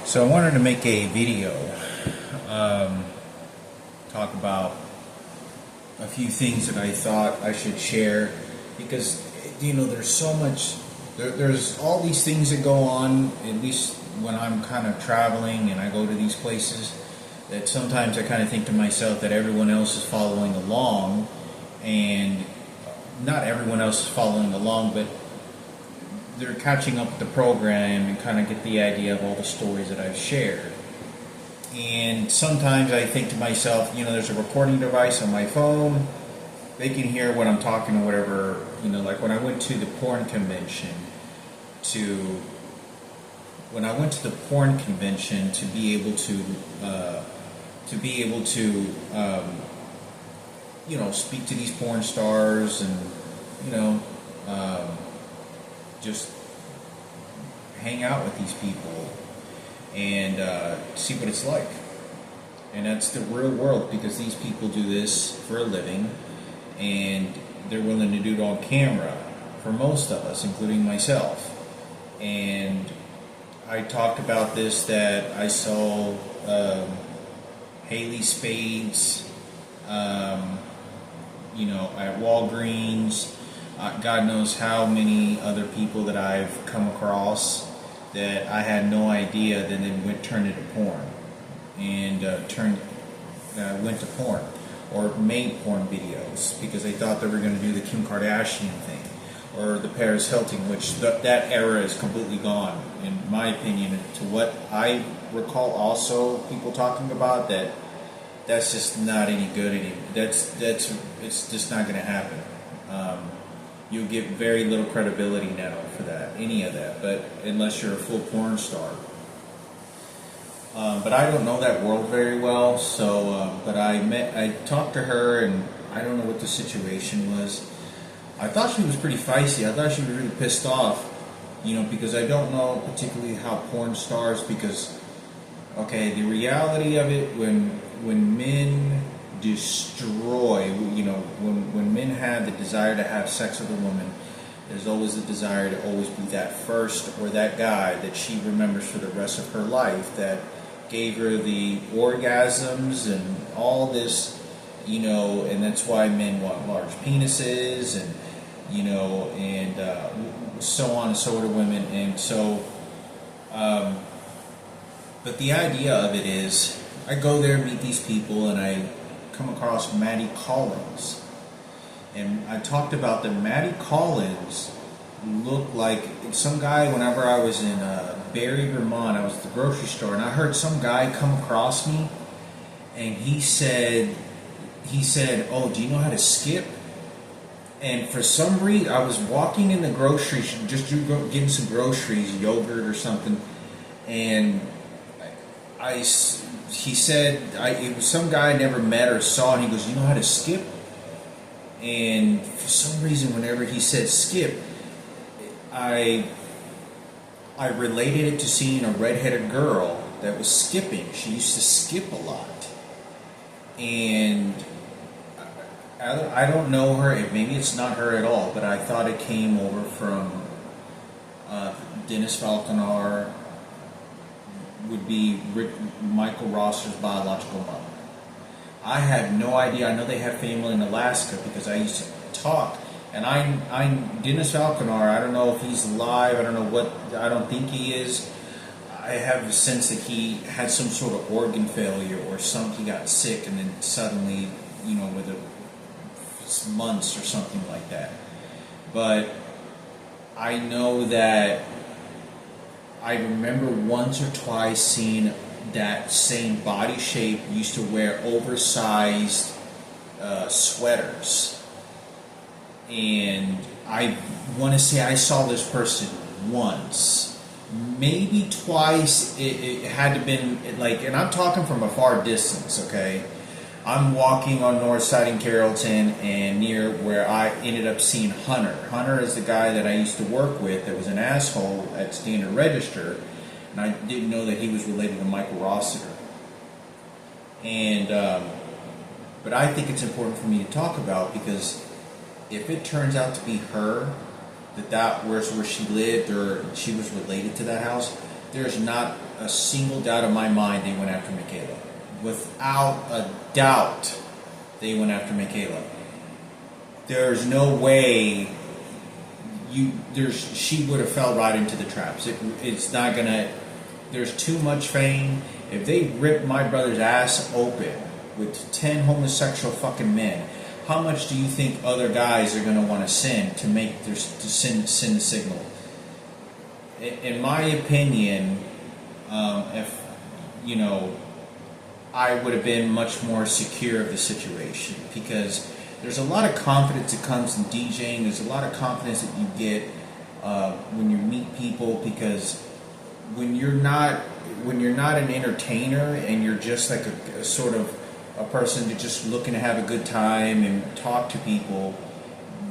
So I wanted to make a video, talk about a few things that I thought I should share because, there's so much, there's all these things that go on, at least when I'm kind of traveling and I go to these places, that sometimes I kind of think to myself that everyone else is following along, and not everyone else is following along, but they're catching up with the program and kind of get the idea of all the stories that I've shared. And sometimes I think to myself, there's a recording device on my phone. They can hear what I'm talking or whatever. Like when I went to the porn convention, to be able to speak to these porn stars and just hang out with these people and see what it's like. And that's the real world, because these people do this for a living and they're willing to do it on camera for most of us, including myself. And I talked about this, that I saw Haley Spades at Walgreens. God knows how many other people that I've come across that I had no idea that then turned into porn and went to porn or made porn videos because they thought they were going to do the Kim Kardashian thing or the Paris Hilton, which that era is completely gone, in my opinion. To what I recall, also people talking about that's just not any good anymore. It's just not going to happen. You get very little credibility now for that, any of that, but unless you're a full porn star. But I don't know that world very well, so but I talked to her, and I don't know what the situation was. I thought she was pretty feisty. I thought she was really pissed off, because I don't know particularly how porn stars, because the reality of it, when men destroy, when men have the desire to have sex with a woman, there's always a desire to always be that first or that guy that she remembers for the rest of her life, that gave her the orgasms and all this, and that's why men want large penises and so on, and so do women. And so but the idea of it is, I go there, meet these people, and I come across Maddie Collins. And I talked about that Maddie Collins looked like some guy. Whenever I was in Barry, Vermont, I was at the grocery store, and I heard some guy come across me, and he said, "Oh, do you know how to skip?" And for some reason, I was walking in the grocery, just getting some groceries, yogurt or something, and he said, it was some guy I never met or saw, and he goes, "You know how to skip?" And for some reason, whenever he said skip, I related it to seeing a redheaded girl that was skipping. She used to skip a lot. And I don't know her, maybe it's not her at all, but I thought it came over from Dennis Falconer, would be Michael Rosser's biological mother. I had no idea. I know they have family in Alaska because I used to talk. And Dennis Falconer, I don't know if he's alive. I don't think he is. I have a sense that he had some sort of organ failure or something. He got sick and then suddenly, with months or something like that. But I know that I remember once or twice seeing that same body shape used to wear oversized sweaters. And I want to say I saw this person once, maybe twice. It had to have been and I'm talking from a far distance, okay? I'm walking on North Side in Carrollton, and near where I ended up seeing Hunter. Hunter is the guy that I used to work with that was an asshole at Standard Register, and I didn't know that he was related to Michael Rossiter. And but I think it's important for me to talk about, because if it turns out to be her, that was where she lived or she was related to that house, there's not a single doubt in my mind they went after Michaela. Without a doubt, they went after Michaela. There's no way she would have fell right into the traps. It's not gonna. There's too much fame. If they rip my brother's ass open with 10 homosexual fucking men, how much do you think other guys are gonna want to send to make send the signal? In my opinion, if I would have been much more secure of the situation, because there's a lot of confidence that comes in DJing. There's a lot of confidence that you get when you meet people, because when you're not an entertainer and you're just like a sort of a person that's just looking to have a good time and talk to people,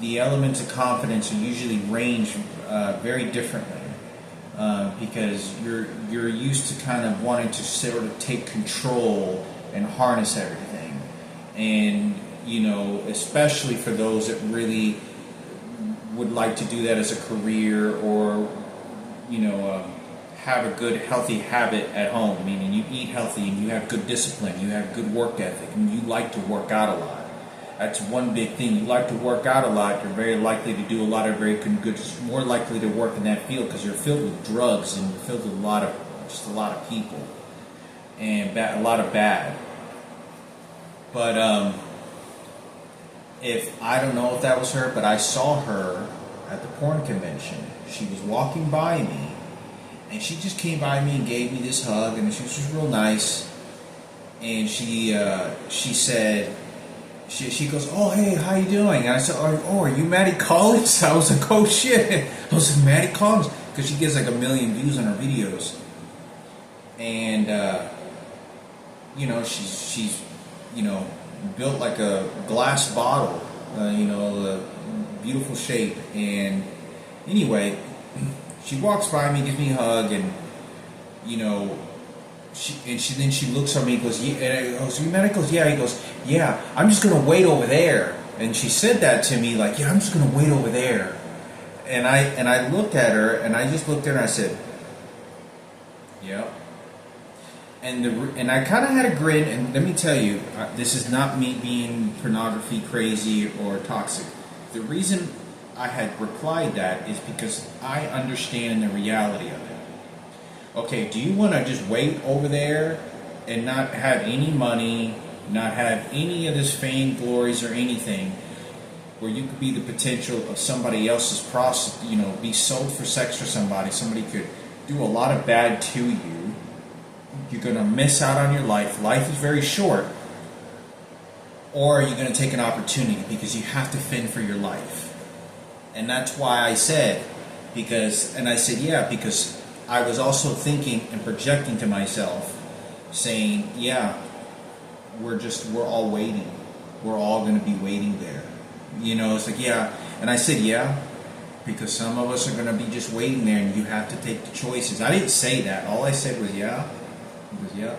the elements of confidence are usually range very differently. Because you're used to kind of wanting to sort of take control and harness everything, and especially for those that really would like to do that as a career, or have a good healthy habit at home, meaning you eat healthy and you have good discipline, you have good work ethic, and you like to work out a lot. That's one big thing. You like to work out a lot, you're very likely to do a lot of very good, more likely to work in that field, because you're filled with drugs and you're filled with a lot of people and a lot of bad. But if I don't know if that was her, but I saw her at the porn convention. She was walking by me, and she just came by me and gave me this hug, and she was just real nice. And she said. She goes, "Oh, hey, how you doing?" And I said, "Oh, are you Maddie Collins?" I was like, "Oh shit!" I was like, "Maddie Collins," because she gets like 1 million views on her videos, and she's built like a glass bottle, a beautiful shape. And anyway, she walks by me, gives me a hug, and then she looks at me and goes, "Yeah," and I goes, "You Maddie?" Goes, "Yeah." He goes, "Yeah, I'm just gonna wait over there." And she said that to me, like, "Yeah, I'm just gonna wait over there." And I looked at her, and I just looked at her, and I said, "Yep." And I kind of had a grin. And let me tell you, this is not me being pornography crazy or toxic. The reason I had replied that is because I understand the reality of it. Okay, do you want to just wait over there and not have any money, not have any of this fame, glories, or anything, where you could be the potential of somebody else's be sold for sex for somebody? Somebody could do a lot of bad to you. You're going to miss out on your life. Life is very short. Or are you going to take an opportunity, because you have to fend for your life? And that's why I said, because I was also thinking and projecting to myself, saying, "Yeah, we're all waiting. We're all going to be waiting there." It's like, yeah. And I said, "Yeah, because some of us are going to be just waiting there, and you have to take the choices." I didn't say that. All I said was, "Yeah." It was, "Yeah."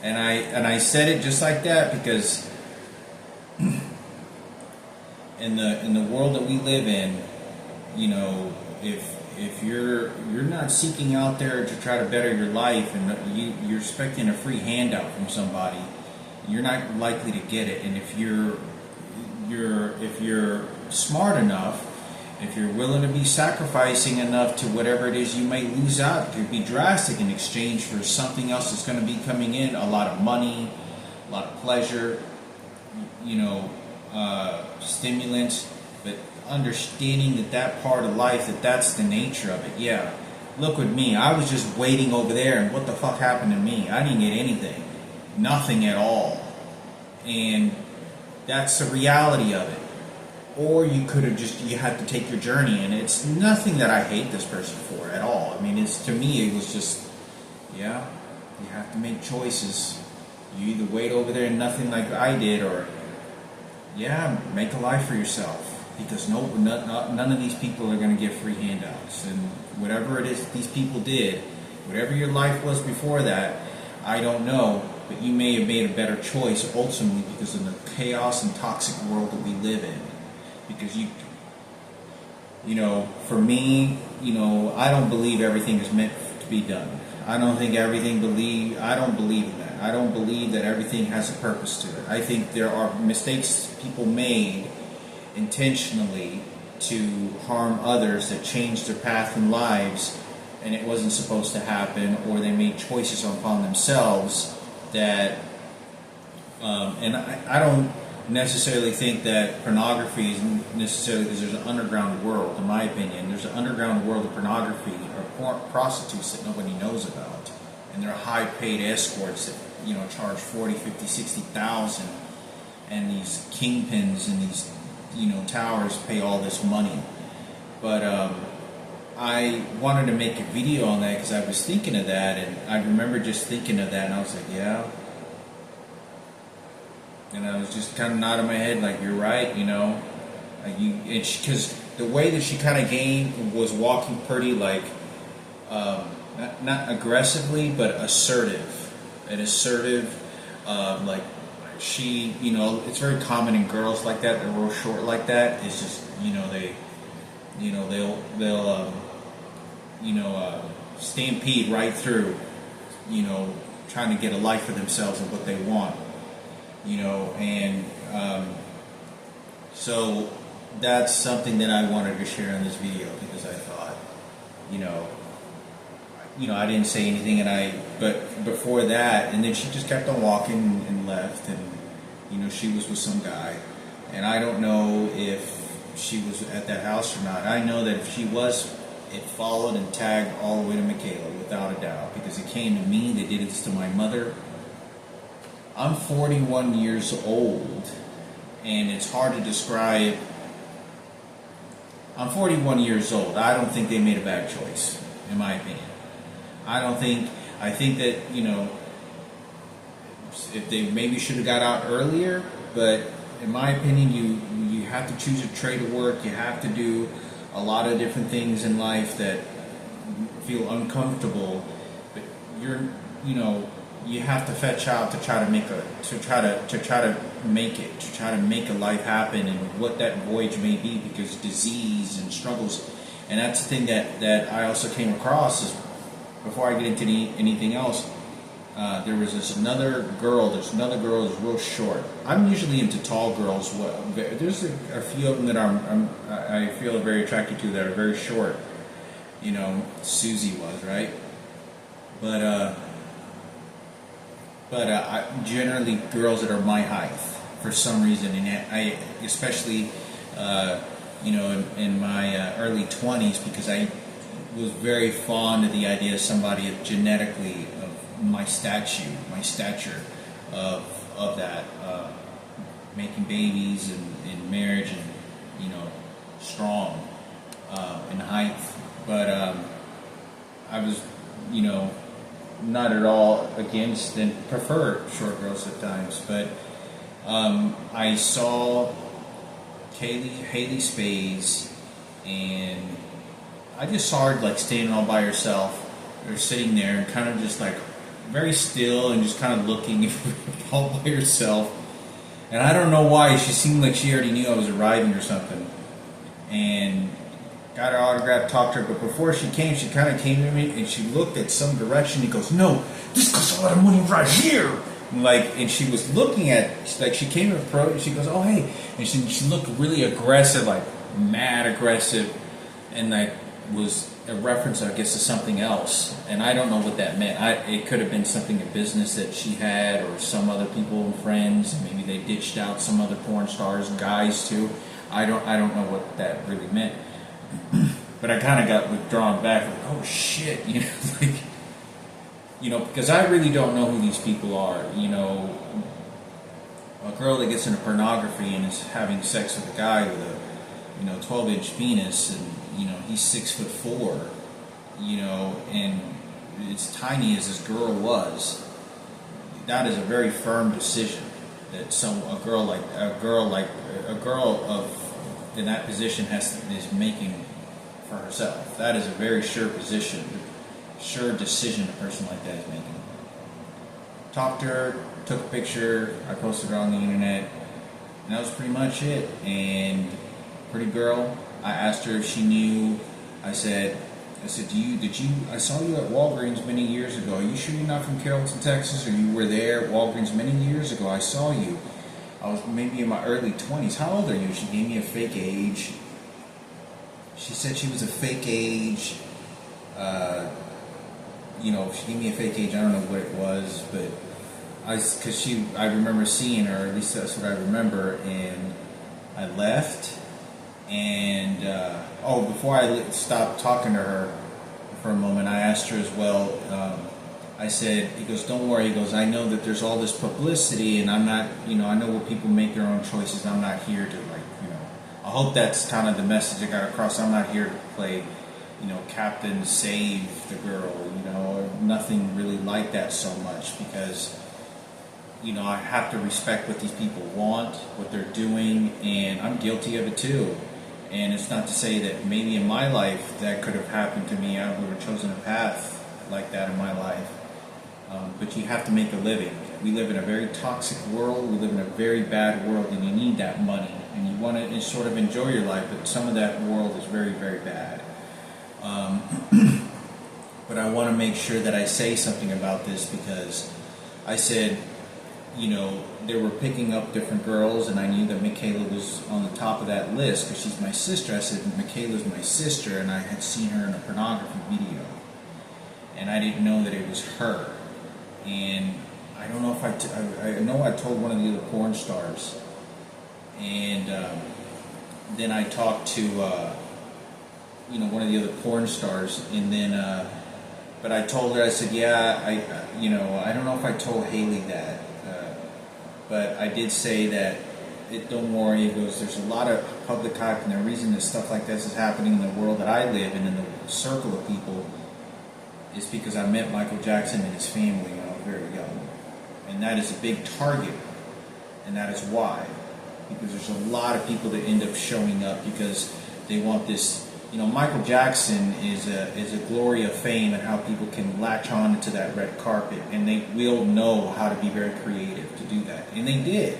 And I said it just like that, because in the world that we live in, if you're not seeking out there to try to better your life, and you're expecting a free handout from somebody, you're not likely to get it. And if you're smart enough, if you're willing to be sacrificing enough to whatever it is you might lose out, it could be drastic in exchange for something else that's going to be coming in, a lot of money, a lot of pleasure, stimulants. But understanding that part of life, that's the nature of it. Yeah, look with me, I was just waiting over there, and what the fuck happened to me? I didn't get anything, nothing at all. And that's the reality of it. Or you could have you had to take your journey, and it's nothing that I hate this person for at all. I mean, to me it was just, yeah, you have to make choices. You either wait over there and nothing like I did, or yeah, make a life for yourself. Because none of these people are going to get free handouts. And whatever it is these people did, whatever your life was before that, I don't know. But you may have made a better choice ultimately, because of the chaos and toxic world that we live in. Because For me, I don't believe everything is meant to be done. I don't believe in that. I don't believe that everything has a purpose to it. I think there are mistakes people made intentionally to harm others that changed their path in lives, and it wasn't supposed to happen, or they made choices upon themselves that, and I don't necessarily think that pornography is necessarily, because there's an underground world, in my opinion. There's an underground world of pornography or prostitutes that nobody knows about, and they're high-paid escorts that charge 40, 50, 60,000, and these kingpins and these towers pay all this money. But I wanted to make a video on that because I was thinking of that, and I remember just thinking of that, and I was like, yeah. And I was just kind of nodding my head, like, you're right, because the way that she kind of was walking pretty, like, not aggressively, but assertive. Like, she, it's very common in girls like that. They're real short like that. It's just, they'll stampede right through, trying to get a life for themselves and what they want. And so that's something that I wanted to share in this video, because I thought, I didn't say anything, but before that, and then she just kept on walking and left, and she was with some guy, and I don't know if she was at that house or not. I know that if she was, it followed and tagged all the way to Michaela, without a doubt, because it came to me. They did this to my mother. I'm 41 years old, and it's hard to describe. I'm 41 years old. I don't think they made a bad choice, in my opinion. I think that, if they maybe should have got out earlier, but in my opinion, you have to choose a trade of work. You have to do a lot of different things in life that feel uncomfortable, but you have to fetch out to try to make a life happen, and what that voyage may be, because disease and struggles. And that's the thing that I also came across is, before I get into anything else, there was another girl who's real short. I'm usually into tall girls. There's a few of them that I feel very attracted to that are very short. Susie was, right? But generally girls that are my height for some reason, and I especially in my early 20s, because I was very fond of the idea of somebody genetically of my stature of that, making babies and marriage, and strong in height. But I was not at all against and prefer short girls at times, but I saw Haley Spays, and I just saw her like standing all by herself, or sitting there and kind of just like very still and just kind of looking all by herself. And I don't know why, she seemed like she already knew I was arriving or something. And got her autograph, talked to her, but before she came, she kind of came to me and she looked at some direction. He goes, "No, this costs a lot of money right here." And she was looking at, like, she came to approach, and she goes, "Oh, hey," and she looked really aggressive, like mad aggressive, and like was a reference, I guess, to something else, and I don't know what that meant. It could have been something in business that she had, or some other people and friends. Maybe they ditched out some other porn stars and guys too. I don't know what that really meant. But I kind of got withdrawn back, like, oh shit, because I really don't know who these people are. A girl that gets into pornography and is having sex with a guy with a 12-inch penis, and he's 6'4", and it's tiny as this girl was. That is a very firm decision that a girl in that position is making for herself. That is a very sure decision a person like that is making. Talked to her, took a picture, I posted it on the internet, and that was pretty much it. And pretty girl, I asked her if she knew. I said, I saw you at Walgreens many years ago. Are you sure you're not from Carrollton, Texas, or you were there at Walgreens many years ago? I saw you. I was maybe in my early 20s. How old are you? She gave me a fake age. She said she was a fake age. She gave me a fake age. I don't know what it was, but I remember seeing her. At least that's what I remember. And I left. And before I stopped talking to her for a moment, I asked her as well. I said, he goes, don't worry. He goes, I know that there's all this publicity, and I'm not, I know where people make their own choices. I'm not here to I hope that's kind of the message I got across. I'm not here to play, Captain Save the Girl, or nothing really like that so much, because, I have to respect what these people want, what they're doing, and I'm guilty of it too. And it's not to say that maybe in my life that could have happened to me. I would have chosen a path like that in my life. But you have to make a living. We live in a very toxic world. We live in a very bad world, and you need that money. And you want to sort of enjoy your life, but some of that world is very, very bad. But I want to make sure that I say something about this, because I said, they were picking up different girls, and I knew that Michaela was on the top of that list because she's my sister. I said, Michaela's my sister, and I had seen her in a pornography video. And I didn't know that it was her. And I don't know if I know I told one of the other porn stars. And then I talked to, one of the other porn stars, and then, but I told her, I said, yeah, I don't know if I told Haley that. But I did say that, don't worry, it goes, there's a lot of public hype, and the reason that stuff like this is happening in the world that I live in the circle of people, is because I met Michael Jackson and his family when I was very young. And that is a big target, and that is why. Because there's a lot of people that end up showing up because they want this. Michael Jackson is a glory of fame, and how people can latch on to that red carpet, and they will know how to be very creative to do that. And they did.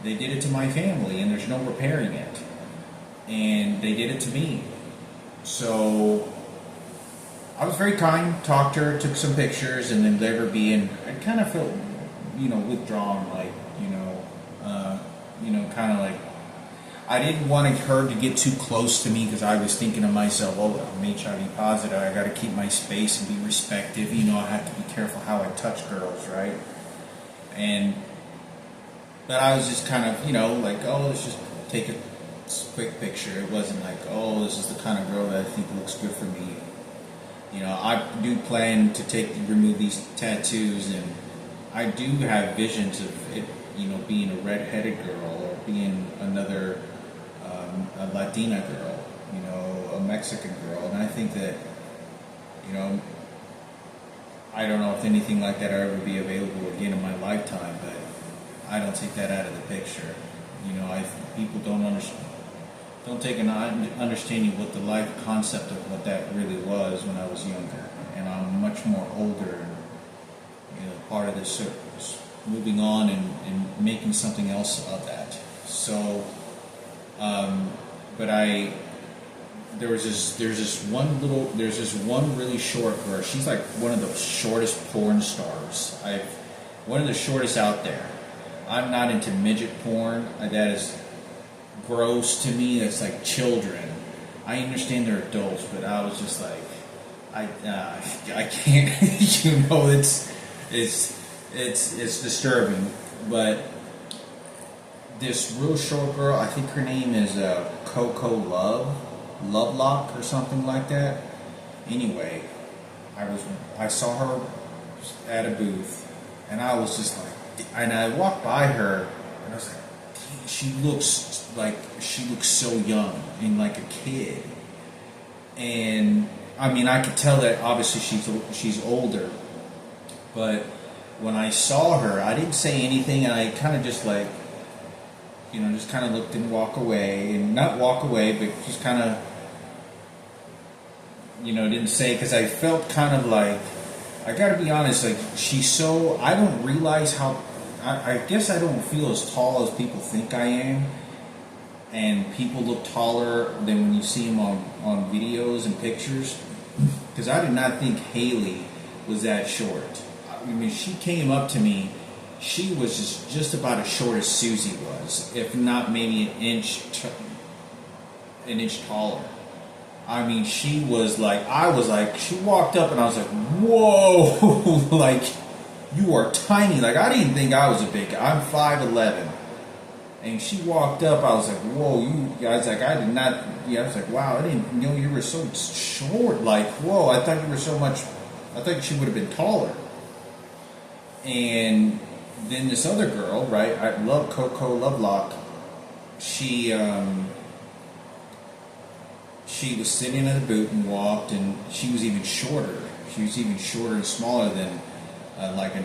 They did it to my family, and there's no repairing it. And they did it to me. So I was very kind, talked to her, took some pictures, and then let her be. And I kind of felt, withdrawn, kind of like, I didn't want her to get too close to me, because I was thinking to myself, oh, I'm HIV positive, I got to keep my space and be respective. I have to be careful how I touch girls, right? But I was just kind of, let's just take a quick picture. It wasn't like, oh, this is the kind of girl that I think looks good for me. I do plan to remove these tattoos, and I do have visions of it, being a red-headed girl, or being another a Latina girl, a Mexican girl. And I think that, I don't know if anything like that will ever be available again in my lifetime, but I don't take that out of the picture. People don't take an understanding what the life concept of what that really was when I was younger, and I'm much more older, and part of this moving on and making something else of that. So, but there's this one really short girl. She's like one of the shortest porn stars. One of the shortest out there. I'm not into midget porn. That is gross to me. That's like children. I understand they're adults, but I was just like, I can't. It's disturbing. But this real short girl, I think her name is Coco Lovelock or something like that. Anyway, I saw her at a booth, and I was just like, and I walked by her, and I was like, dang, she looks so young and like a kid. And I mean, I could tell that obviously she's older, but when I saw her, I didn't say anything, and I kind of just like, just kind of looked and walk away, and not walk away, but just kind of, didn't say, because I felt kind of like, I gotta be honest, like, I don't realize how, I guess I don't feel as tall as people think I am, and people look taller than when you see them on videos and pictures. Because I did not think Haley was that short. I mean, she came up to me. She was just about as short as Susie was, if not maybe an inch taller. I mean, she was like, she walked up and I was like, whoa, like, you are tiny. Like, I didn't think I was a big guy. I'm 5'11". And she walked up, I was like, whoa, you guys, like, I did not, I was like, wow, I didn't know you were so short. Like, whoa, I thought you were so much, I thought she would have been taller. And then this other girl, right, I love Coco Lovelock, she was sitting at a booth and walked, and she was even shorter. She was even shorter and smaller than, like a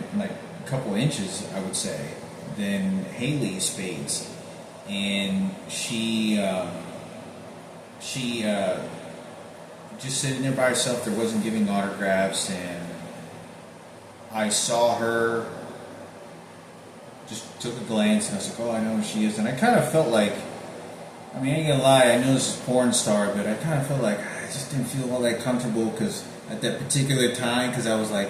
couple inches, I would say, than Haley Spades. And she just sitting there by herself. There wasn't giving autographs, and I saw her. Just took a glance, and I was like, "Oh, I know who she is." And I kind of felt like, I mean, I ain't gonna lie, I know this is a porn star, but I kind of felt like I just didn't feel all that comfortable because at that particular time, because I was like,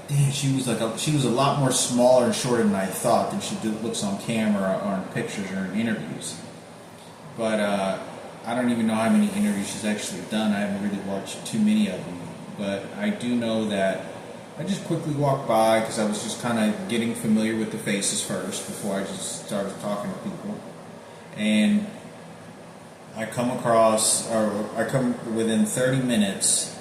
damn, she was a lot more smaller and shorter than I thought than she looks on camera or in pictures or in interviews. But I don't even know how many interviews she's actually done. I haven't really watched too many of them. But I do know that I just quickly walked by because I was just kind of getting familiar with the faces first before I just started talking to people. And I come within 30 minutes.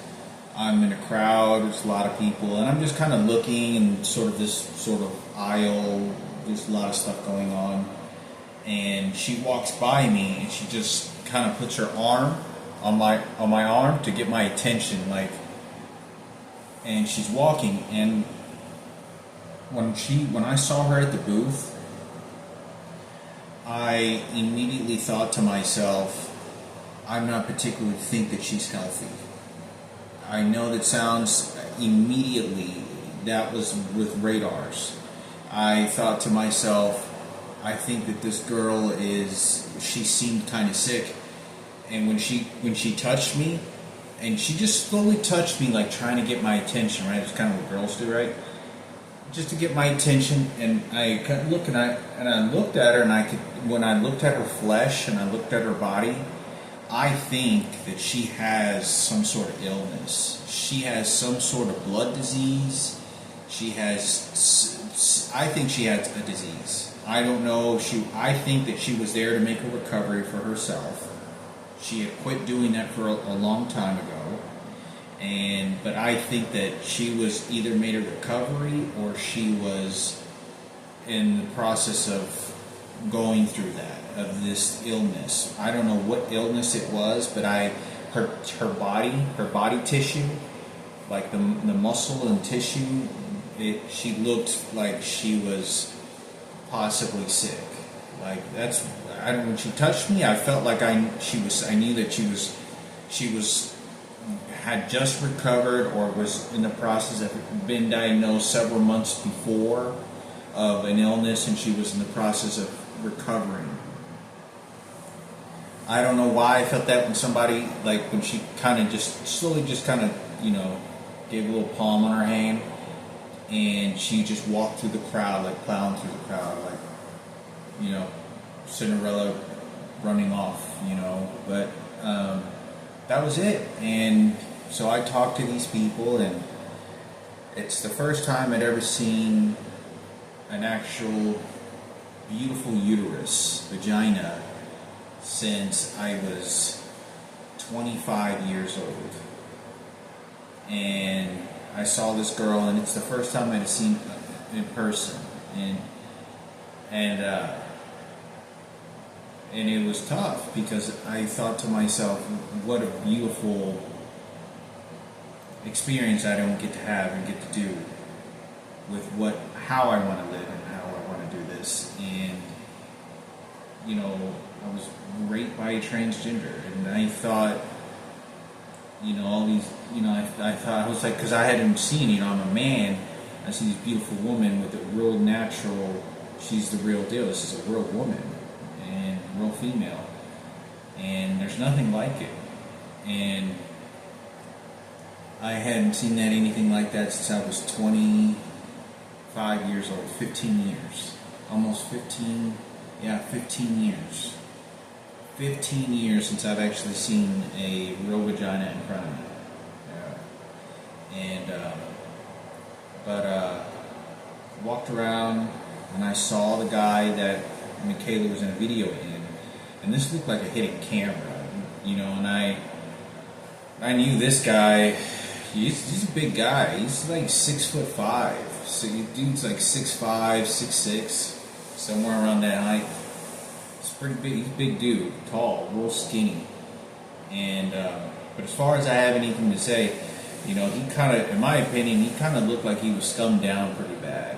I'm in a crowd, there's a lot of people, and I'm just kind of looking in this sort of aisle, there's a lot of stuff going on, and she walks by me, and she just kind of puts her arm on my arm to get my attention, like, and she's walking, and when I saw her at the booth, I immediately thought to myself, I'm not particularly think that she's healthy. I know that sounds immediately, that was with radars. I thought to myself, I think that this girl she seemed kind of sick. And when she touched me, and she just slowly touched me, like trying to get my attention, right? It's kind of what girls do, right? Just to get my attention, and I looked at her, and when I looked at her flesh and I looked at her body, I think that she has some sort of illness. She has some sort of blood disease. I think she has a disease. I don't know. I think that she was there to make a recovery for herself. She had quit doing that for a long time ago. But I think that she was either made a recovery or she was in the process of going through that, of this illness. I don't know what illness it was, but her body tissue, like the muscle and tissue, she looked like she was possibly sick. Like when she touched me, I felt like I knew that she had just recovered or was in the process of been diagnosed several months before of an illness, and she was in the process of recovering. I don't know why I felt that when she kind of just slowly gave a little palm on her hand, and she just walked through the crowd, like plowing through the crowd, like, Cinderella running off, but that was it. And so I talked to these people, and it's the first time I'd ever seen an actual beautiful uterus, vagina, since I was 25 years old. And I saw this girl, and it's the first time I'd seen it in person. And it was tough because I thought to myself, what a beautiful experience I don't get to have and get to do with how I want to live and how I want to do this. And I was raped by a transgender, and I thought, all these, I thought, I was like, because I hadn't seen, I'm a man, I see this beautiful woman with a real natural, she's the real deal, this is a real woman and real female. and there's nothing like it. And I hadn't seen anything like that since I was 25 years old, 15 years, almost 15, yeah, 15 years. 15 years since I've actually seen a real vagina in front of me. Yeah. And, walked around and I saw the guy that Michaela was in a video in, and this looked like a hidden camera, and I knew this guy. He's a big guy. He's like 6'5". So dude's like 6'5", 6'6", somewhere around that height. It's pretty big. He's a big dude, tall, real skinny. And but as far as I have anything to say, he kind of, in my opinion, he kind of looked like he was scummed down pretty bad.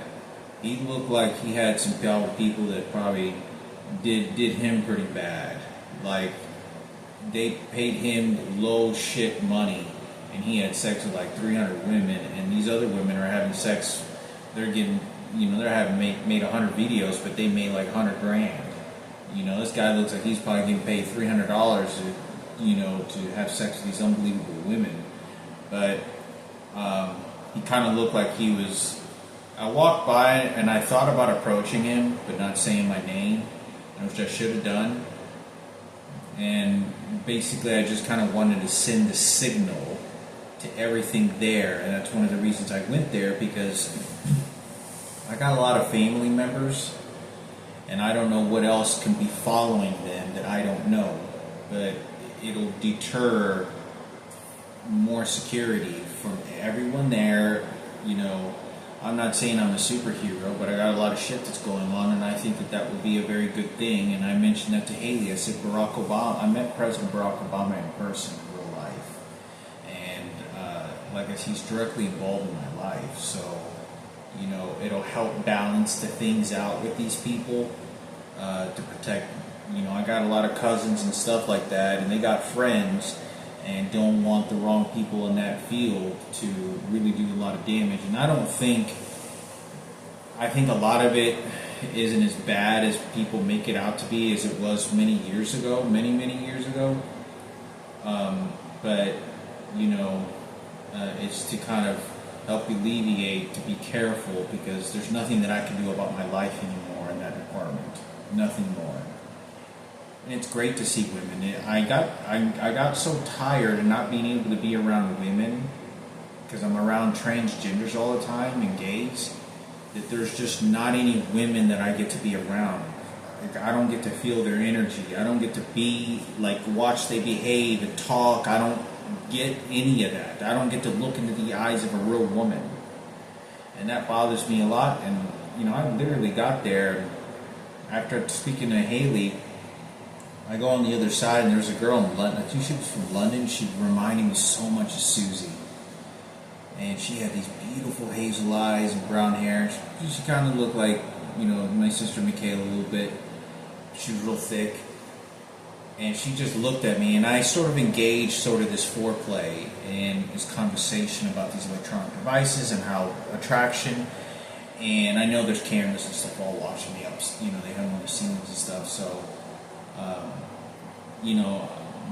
He looked like he had some people that probably did him pretty bad. Like they paid him low shit money, and he had sex with like 300 women, and these other women are having sex. They're getting, they're having made 100 videos, but they made like 100 grand. This guy looks like he's probably getting paid $300 to have sex with these unbelievable women. But he kind of looked like he was. I walked by and I thought about approaching him, but not saying my name, which I should have done. And basically, I just kind of wanted to send a signal to everything there, and that's one of the reasons I went there, because I got a lot of family members, and I don't know what else can be following them that I don't know, but it'll deter more security from everyone there. I'm not saying I'm a superhero, but I got a lot of shit that's going on, and I think that would be a very good thing. And I mentioned that to Haley. I said, Barack Obama, I met President Barack Obama in person in real life, and like I said, he's directly involved in my life, so it'll help balance the things out with these people to protect. I got a lot of cousins and stuff like that, and they got friends, and don't want the wrong people in that field to really do a lot of damage. And I think a lot of it isn't as bad as people make it out to be, as it was many years ago, many years ago. But it's to kind of help alleviate, to be careful, because there's nothing that I can do about my life anymore in that department. Nothing more. And it's great to see women. I got so tired of not being able to be around women, because I'm around transgenders all the time and gays, that there's just not any women that I get to be around. Like, I don't get to feel their energy. I don't get to be watch they behave and talk. I don't get any of that. I don't get to look into the eyes of a real woman, and that bothers me a lot. And I literally got there after speaking to Haley. I go on the other side, and there's a girl in London. I think she was from London. She reminded me so much of Susie. And she had these beautiful hazel eyes and brown hair. She kind of looked like, my sister Michaela a little bit. She was real thick. And she just looked at me, and I sort of engaged this foreplay and this conversation about these electronic devices and how attraction. And I know there's cameras and stuff all watching me up. They have them on the ceilings and stuff, so...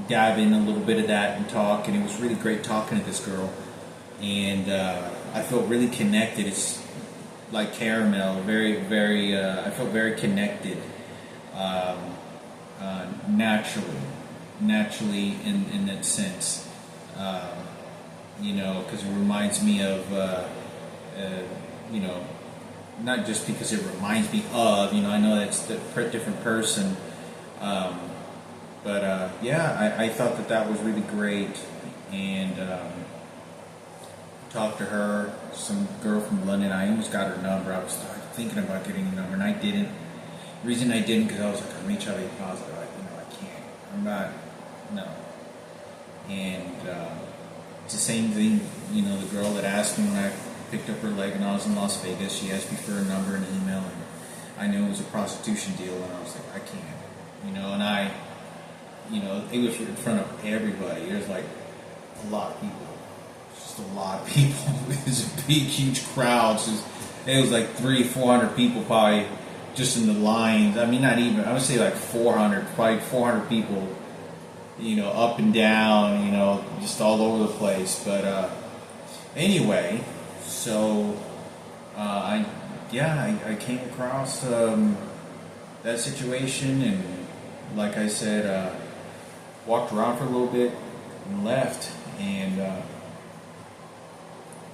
dive in a little bit of that and talk, and it was really great talking to this girl, and I felt really connected. It's like caramel, very, very, I felt very connected, naturally in that sense, because it reminds me of, not just because it reminds me of, I know that's a different person, but I thought that was really great, and talked to her, some girl from London. I almost got her number. I was thinking about getting her number, and I didn't. The reason I didn't, because I was like, I'm HIV positive. I can't. I'm not. No. And it's the same thing. The girl that asked me when I picked up her leg and I was in Las Vegas. She asked me for her number and email, and I knew it was a prostitution deal, and I was like, I can't. And I. It was in front of everybody. There's like a lot of people. Just a lot of people. It was a big, huge crowd. It was like 300-400 people probably just in the lines. I mean, not even. I would say like 400, probably 400 people up and down, just all over the place. But anyway, so I came across that situation, and like I said, walked around for a little bit and left, and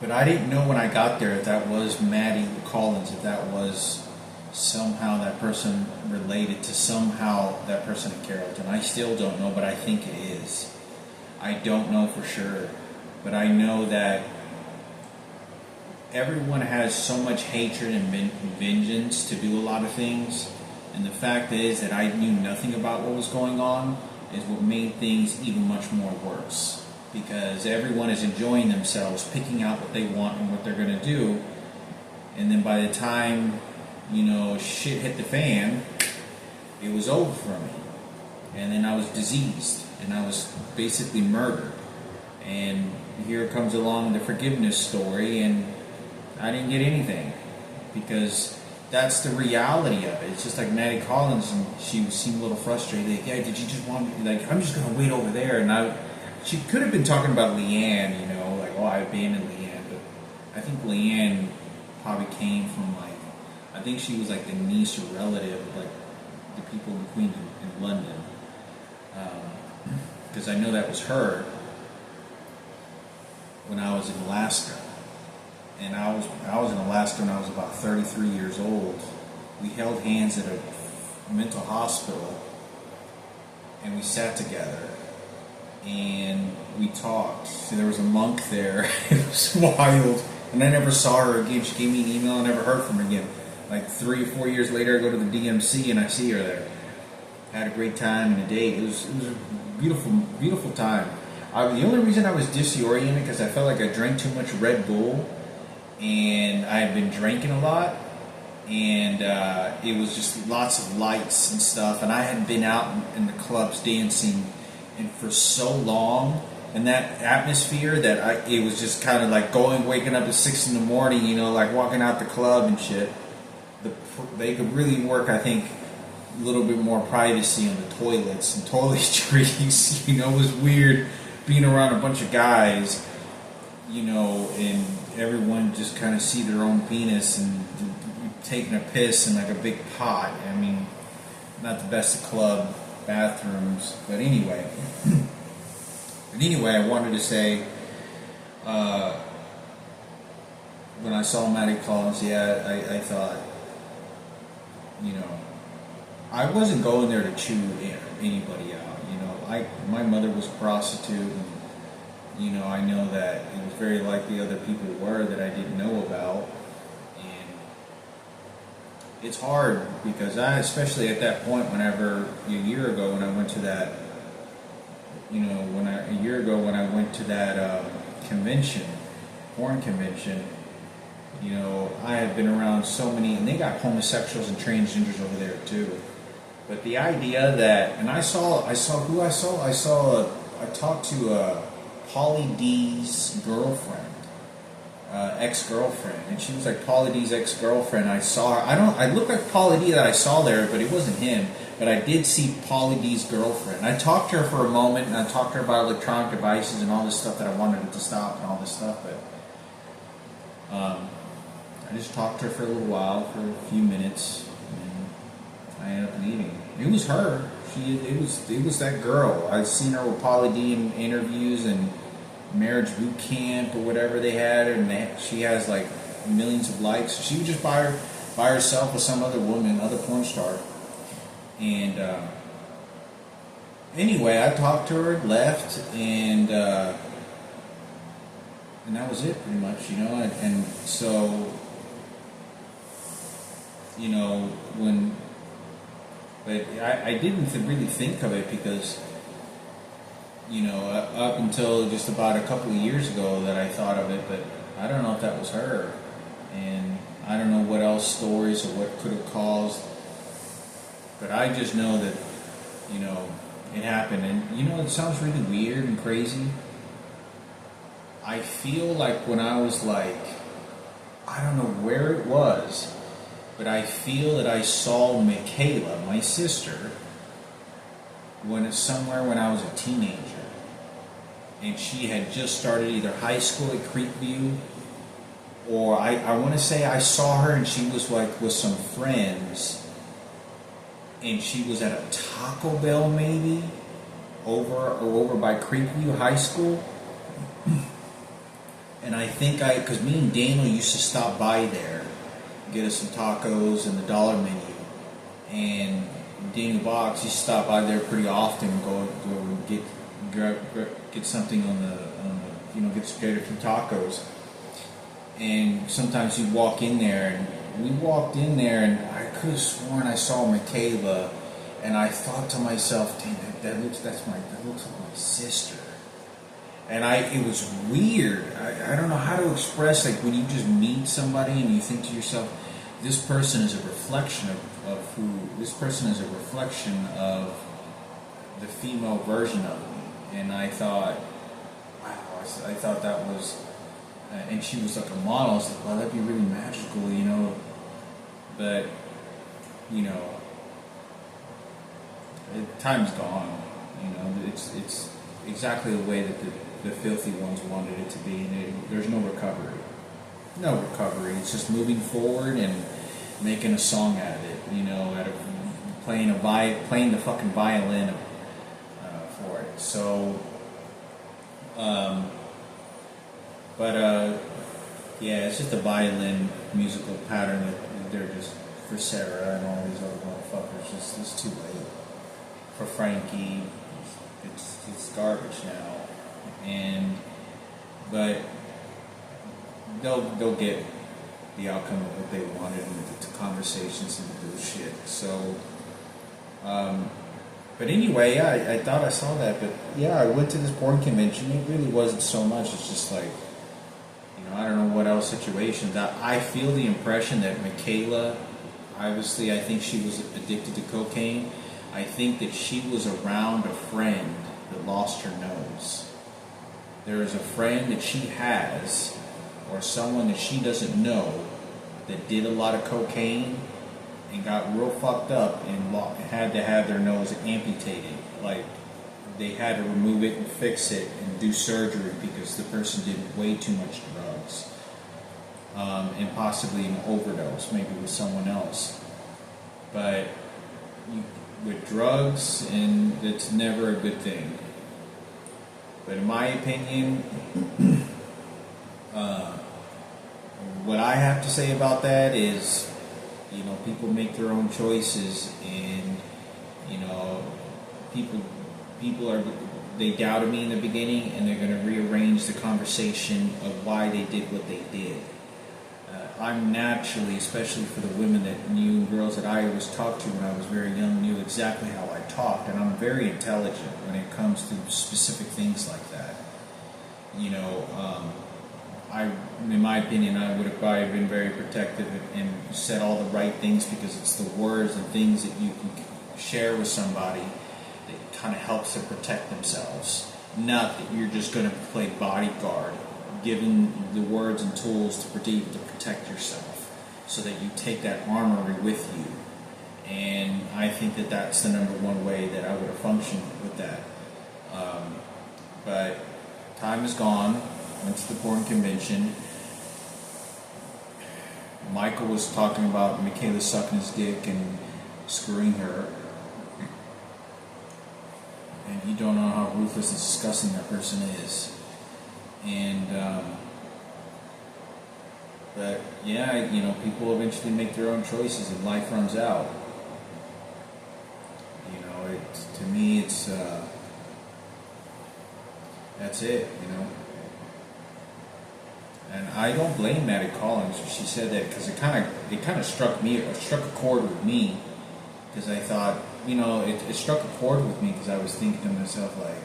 but I didn't know when I got there if that was Maddie Collins, if that was somehow that person related to somehow that person in Carrollton. I still don't know, but I think it is. I don't know for sure, but I know that everyone has so much hatred and vengeance to do a lot of things, and the fact is that I knew nothing about what was going on is what made things even much more worse, because everyone is enjoying themselves, picking out what they want and what they're going to do, and then by the time shit hit the fan, it was over for me. And then I was diseased, and I was basically murdered. And here comes along the forgiveness story, and I didn't get anything, because that's the reality of it. It's just like Maddie Collins, and she seemed a little frustrated. Like, yeah, did you just want me? Like, I'm just gonna wait over there. And she could have been talking about Leanne, like, oh, I abandoned Leanne, but I think Leanne probably came from I think she was like the niece or relative of like the people in the Queen in London, because I know that was her when I was in Alaska, and I was in Alaska when I was about 33 years old. We held hands at a mental hospital, and we sat together, and we talked. So there was a monk there. It was wild, and I never saw her again. She gave me an email. I never heard from her again. Like 3 or 4 years later, I go to the DMC and I see her there. Had a great time and a date. It was a beautiful, beautiful time. The only reason I was disoriented because I felt like I drank too much Red Bull, and I had been drinking a lot, and it was just lots of lights and stuff, and I hadn't been out in the clubs dancing and for so long, and that atmosphere that it was just kind of like waking up at 6 in the morning, like walking out the club and shit. They could really work, I think, a little bit more privacy on the toilets and toiletries. It was weird being around a bunch of guys, and everyone just kind of see their own penis and taking a piss in like a big pot. I mean, not the best of club bathrooms, but anyway. I wanted to say, when I saw Maddie Collins, I thought, I wasn't going there to chew anybody out. My mother was a prostitute, and I know that it was very likely other people were that I didn't know about, and it's hard because especially at that point, whenever a year ago when I went to that, when I went to that convention, porn convention. I have been around so many, and they got homosexuals and transgenders over there too. But the idea that, and I talked to Pauly D's girlfriend, ex-girlfriend, and she was like Pauly D's ex-girlfriend. I saw her. I looked like Pauly D that I saw there, but it wasn't him. But I did see Pauly D's girlfriend. I talked to her for a moment, and I talked to her about electronic devices and all this stuff that I wanted it to stop and all this stuff, but. I just talked to her for a little while, for a few minutes, and I ended up leaving. It was her. It was that girl. I've seen her with Pauly D in interviews and marriage boot camp or whatever they had, and she has like millions of likes. She was just by herself with some other woman, other porn star. And anyway, I talked to her, left, and that was it, pretty much, and so. But I didn't really think of it because, up until just about a couple of years ago that I thought of it, but I don't know if that was her, and I don't know what else stories or what could have caused, but I just know that, it happened, and it sounds really weird and crazy. I feel like when I was like, I don't know where it was, but I feel that I saw Michaela, my sister, when I was a teenager, and she had just started either high school at Creekview, or I want to say I saw her and she was like with some friends, and she was at a Taco Bell maybe over by Creekview High School. And I think because me and Daniel used to stop by there, get us some tacos and the dollar menu, and Daniel Box used to stop by there pretty often, go get something on the get a few tacos. And sometimes you walk in there, and we walked in there, and I could have sworn I saw Michaela, and I thought to myself, "Dang, that looks like my sister." And it was weird. I don't know how to express, like, when you just meet somebody and you think to yourself, this person is a reflection of who, this person is a reflection of the female version of me. And I thought, wow, I thought that was, and she was like a model. I was like, wow, that'd be really magical, you know. But, you know, time's gone. You know, it's exactly the way that the filthy ones wanted it to be, and there's no recovery. No recovery. It's just moving forward and making a song out of it. You know, out of playing the fucking violin for it. So, yeah, it's just a violin musical pattern that they're just for Sarah and all these other motherfuckers. It's too late for Frankie. It's garbage now. But they'll get the outcome of what they wanted and the conversations and the bullshit. So, but anyway, yeah, I thought I saw that, but yeah, I went to this porn convention. It really wasn't so much. It's just like, you know, I don't know what else situations. I feel the impression that Michaela, obviously, I think she was addicted to cocaine. I think that she was around a friend that lost her nose. There is a friend that she has, or someone that she doesn't know, that did a lot of cocaine and got real fucked up and had to have their nose amputated. Like, they had to remove it and fix it and do surgery because the person did way too much drugs. And possibly an overdose, maybe with someone else. But with drugs, and it's never a good thing. But in my opinion, what I have to say about that is, you know, people make their own choices, and, you know, they doubted me in the beginning, and they're going to rearrange the conversation of why they did what they did. I'm naturally, especially for the women that knew, girls that I always talked to when I was very young, knew exactly how I talked, and I'm very intelligent when it comes to specific things like that. You know, in my opinion, I would have probably been very protective and said all the right things, because it's the words and things that you can share with somebody that kind of helps them protect themselves. Not that you're just going to play bodyguard, given the words and tools to protect yourself, so that you take that armory with you. And I think that that's the number one way that I would have functioned with that. But time is gone. Went to the porn convention. Michael was talking about Michaela sucking his dick and screwing her. And you don't know how ruthless and disgusting that person is. And, but yeah, you know, people eventually make their own choices and life runs out. You know, to me, it's, that's it, you know. And I don't blame Maddie Collins when she said that, because it kind of struck a chord with me, because I thought, you know, it struck a chord with me, because I was thinking to myself, like,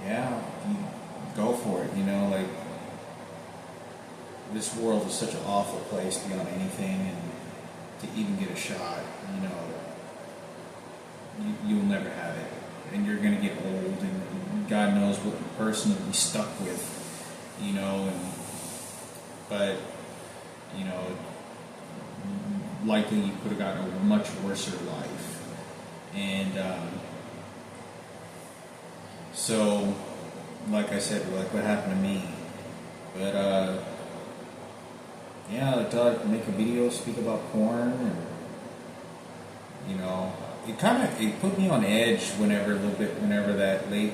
yeah, go for it, you know, like, this world is such an awful place beyond anything, and to even get a shot, you know, you'll never have it, and you're going to get old, and God knows what person you'll be stuck with, you know, but, you know, likely you could have gotten a much worse life, and So, like I said, like what happened to me. But yeah, I thought I'd make a video, speak about porn, and it put me on edge whenever that late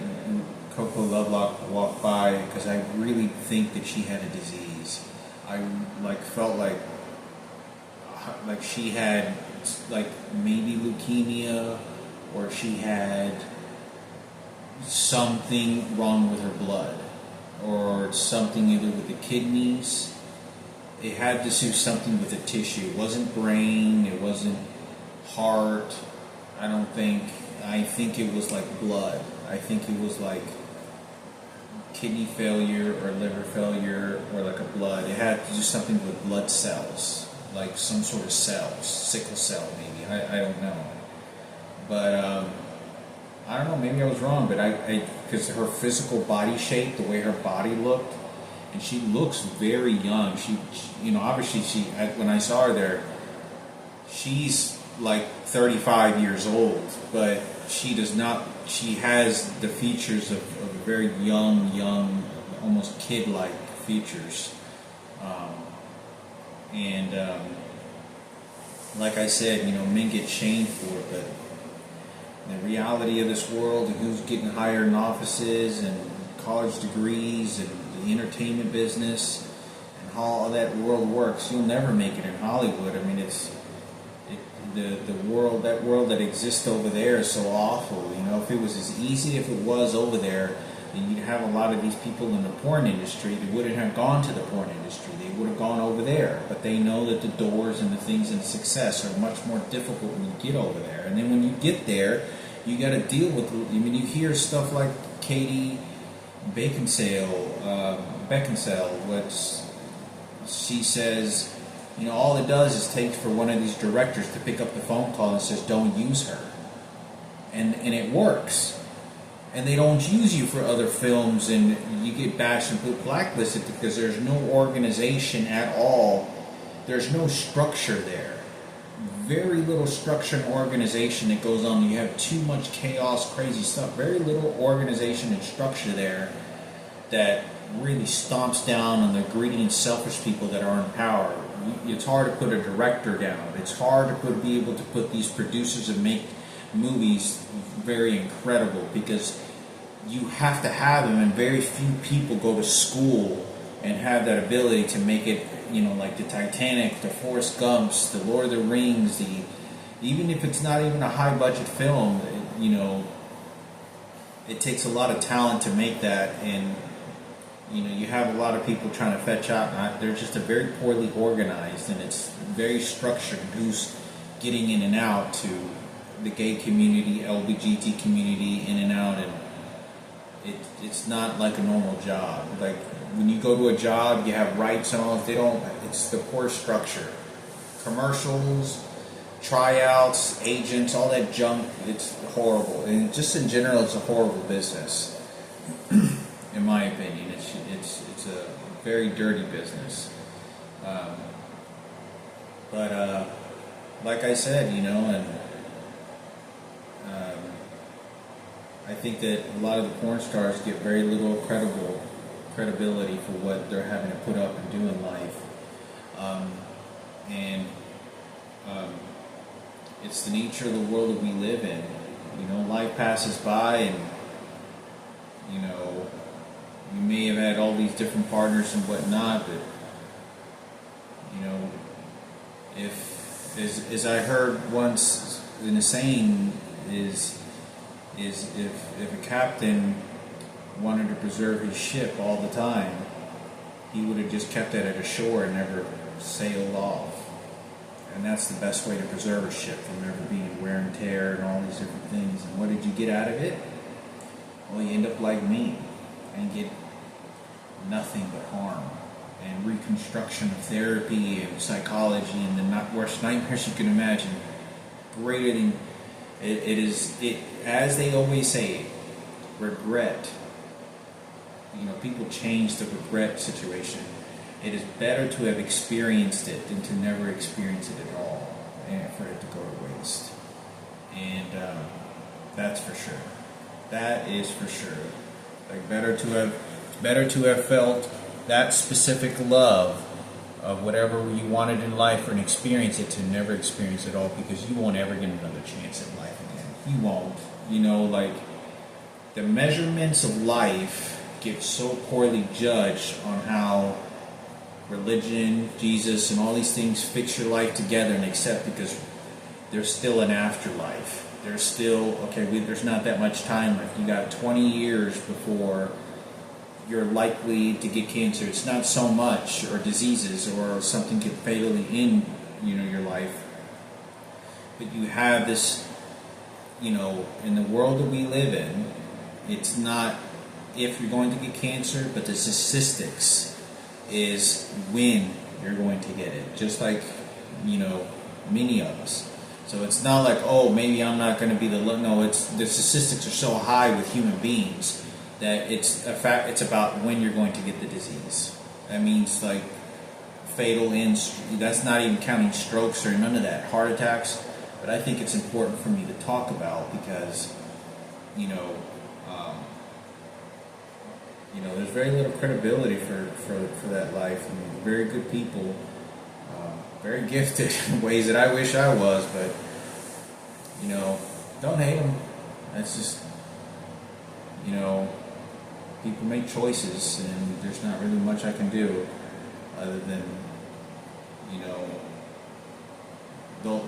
Coco Lovelock walked by, because I really think that she had a disease. I felt like she had maybe leukemia, or she had something wrong with her blood, or something either with the kidneys. It had to do something with the tissue. It wasn't brain, it wasn't heart. I think it was like blood. I think it was like kidney failure or liver failure, or like a blood. It had to do something with blood cells, like some sort of cells, sickle cell maybe. I don't know. But I don't know, maybe I was wrong, but because her physical body shape, the way her body looked, and she looks very young. She obviously when I saw her there, she's like 35 years old, but she does not. She has the features of a very young, almost kid-like features, and like I said, men get shamed for it, but the reality of this world, and who's getting hired in offices and college degrees and the entertainment business and how all that world works, you'll never make it in Hollywood. I mean, the world that exists over there is so awful. If it was as easy if it was over there, then you'd have a lot of these people in the porn industry. They wouldn't have gone to the porn industry. They would have gone over there. But they know that the doors and the things and success are much more difficult when you get over there. And then when you get there, you got to deal with. You hear stuff like Katie Beckinsale, what she says. All it does is take for one of these directors to pick up the phone call and says, "Don't use her," and it works. And they don't use you for other films, and you get bashed and blacklisted because there's no organization at all. There's no structure there. Very little structure and organization that goes on. You have too much chaos, crazy stuff. Very little organization and structure there that really stomps down on the greedy and selfish people that are in power. It's hard to put a director down. It's hard to be able to put these producers and make movies very incredible, because you have to have them, and very few people go to school and have that ability to make it, like the Titanic, the Forrest Gumps, the Lord of the Rings, even if it's not even a high budget film, it takes a lot of talent to make that. And you have a lot of people trying to fetch out, and they're just very poorly organized, and it's very structured who's getting in and out to the gay community, LGBT community, in and out, and it's not like a normal job. Like when you go to a job, you have rights and all. It's the poor structure. Commercials, tryouts, agents, all that junk. It's horrible, and just in general, it's a horrible business. In my opinion, it's a very dirty business. But like I said, and I think that a lot of the porn stars get very little credibility for what they're having to put up and do in life, and it's the nature of the world that we live in. Life passes by, and you may have had all these different partners and whatnot, but if as I heard once in a saying is if a captain wanted to preserve his ship all the time, he would have just kept it at a shore and never sailed off. And that's the best way to preserve a ship from ever being wear and tear and all these different things. And what did you get out of it? Well, you end up like me and get nothing but harm and reconstruction of therapy and psychology and the worst nightmares you can imagine. Greater than it as they always say, regret. People change the regret situation. It is better to have experienced it than to never experience it at all, and for it to go to waste. And that's for sure. That is for sure. Like better to have felt that specific love of whatever you wanted in life and experience it to never experience it all, because you won't ever get another chance in life again. You won't. You know, like the measurements of life get so poorly judged on how religion, Jesus, and all these things fix your life together and accept, because there's still an afterlife. There's still, there's not that much time left. You got 20 years before you're likely to get cancer. It's not so much, or diseases, or something could fatally end, your life. But you have this, in the world that we live in, it's not if you're going to get cancer, but the statistics is when you're going to get it. Just like, many of us. So it's not like, oh, maybe I'm not going to be no, it's the statistics are so high with human beings that it's a fact. It's about when you're going to get the disease. That means like fatal ends. That's not even counting strokes or none of that, heart attacks. But I think it's important for me to talk about, because there's very little credibility for that life. I mean, very good people, very gifted in ways that I wish I was, but don't hate them. That's just people make choices, and there's not really much I can do other than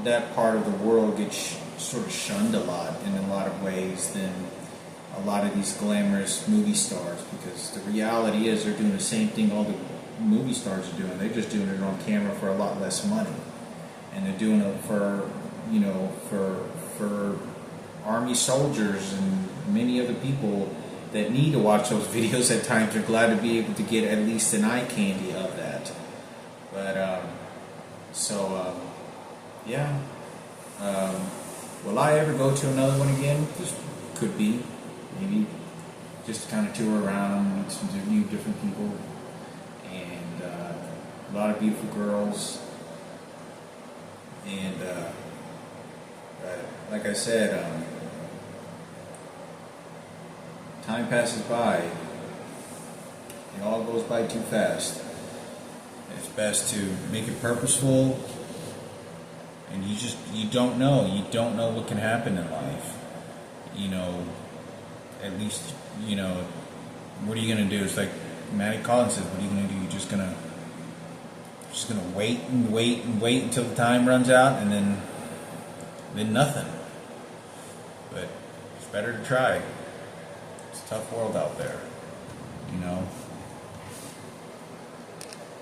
that part of the world gets sort of shunned a lot in a lot of ways than a lot of these glamorous movie stars, because the reality is they're doing the same thing all the movie stars are doing. They're just doing it on camera for a lot less money, and they're doing it for for army soldiers and many other people that need to watch those videos at times. Are glad to be able to get at least an eye candy of that. But yeah. Will I ever go to another one again? Just could be, maybe, just kind of tour around, meet some new different people, and a lot of beautiful girls. And like I said, time passes by. It all goes by too fast. It's best to make it purposeful. And you don't know. You don't know what can happen in life. At least, what are you going to do? It's like Maddie Collins says, what are you going to do? You're just going to wait and wait and wait until the time runs out, and then nothing. But it's better to try. It's a tough world out there,